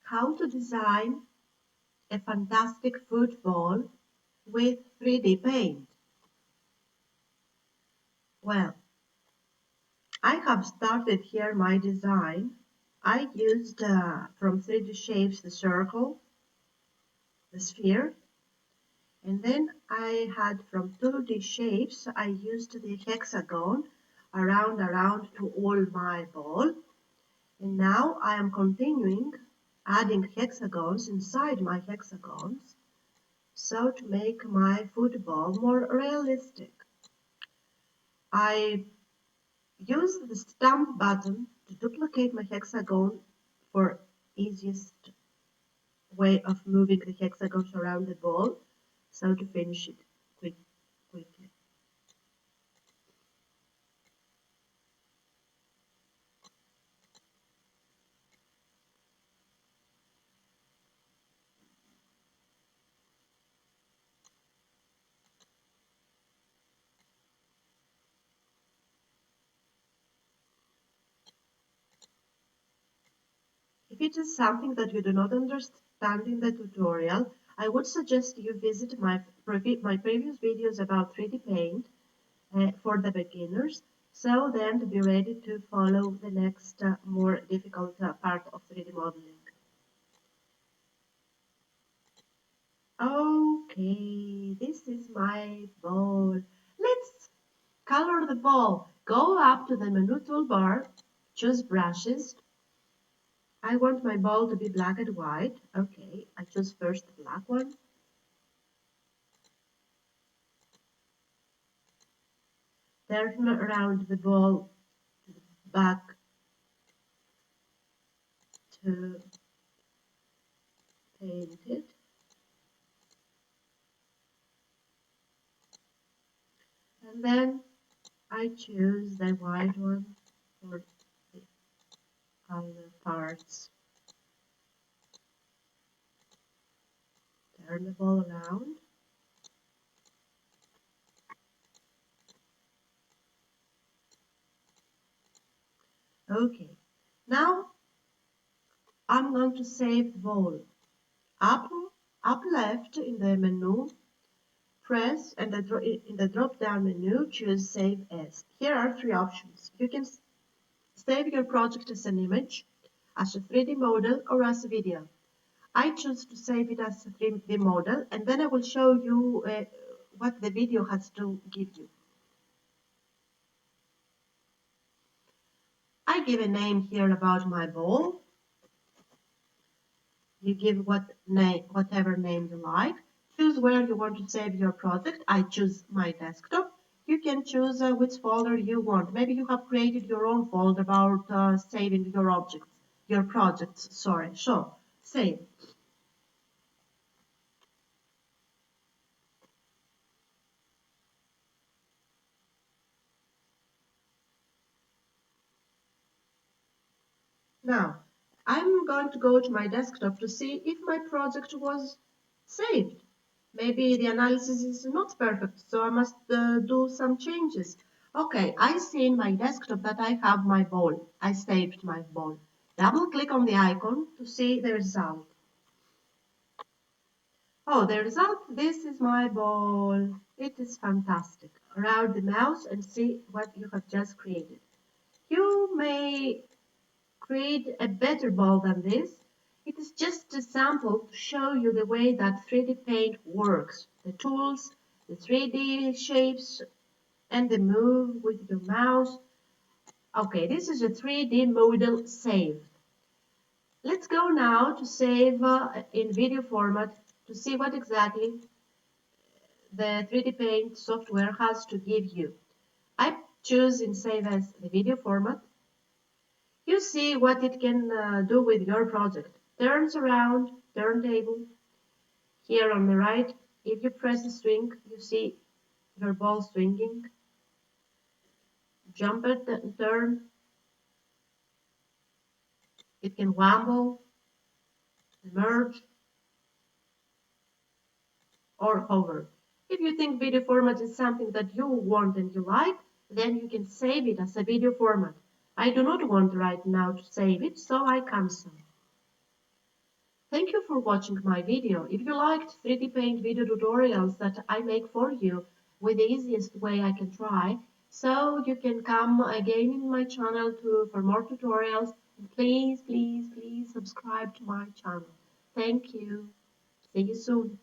how to design a fantastic food ball with 3D paint. Well, I have started here my design. I used from 3D shapes the circle, the sphere, and then I had from 2D shapes I used the hexagon around to all my ball. And now I am continuing adding hexagons inside my hexagons, so to make my football more realistic. I use the stamp button to duplicate my hexagon for easiest way of moving the hexagons around the ball, so to finish it quickly. If it is something that you do not understand in the tutorial, I would suggest you visit my previous videos about 3D Paint for the beginners, so then to be ready to follow the next more difficult part of 3D modeling. Okay, this is my ball. Let's color the ball. Go up to the menu toolbar, choose brushes. I want my ball to be black and white. Okay, I choose first the black one. Turn around the ball back to paint it. And then I choose the white one for the other parts. Turn the ball around. Okay, now I'm going to save the ball. Up left in the menu, press and in the drop down menu, choose Save As. Here are three options. You can save your project as an image, as a 3D model, or as a video. I choose to save it as a 3D model, and then I will show you what the video has to give you. I give a name here about my ball. You give whatever name you like. Choose where you want to save your project. I choose my desktop. You can choose which folder you want. Maybe you have created your own folder about saving your projects. Sorry. So, save. Now, I'm going to go to my desktop to see if my project was saved. Maybe the analysis is not perfect, so I must do some changes. Okay, I see in my desktop that I have my ball. I saved my ball. Double click on the icon to see the result. Oh, the result, this is my ball. It is fantastic. Round the mouse and see what you have just created. You may create a better ball than this. It is just a sample to show you the way that 3D Paint works. The tools, the 3D shapes, and the move with your mouse. Okay, this is a 3D model saved. Let's go now to save in video format to see what exactly the 3D Paint software has to give you. I choose in Save as the video format. You see what it can do with your project. Turns around, turntable. Here on the right, if you press the swing, you see your ball swinging. Jump it and turn. It can wobble, emerge, or hover. If you think video format is something that you want and you like, then you can save it as a video format. I do not want right now to save it, so I cancel. Thank you for watching my video. If you liked 3D Paint video tutorials that I make for you with the easiest way I can try, so you can come again in my channel for more tutorials. Please, please, please subscribe to my channel. Thank you. See you soon.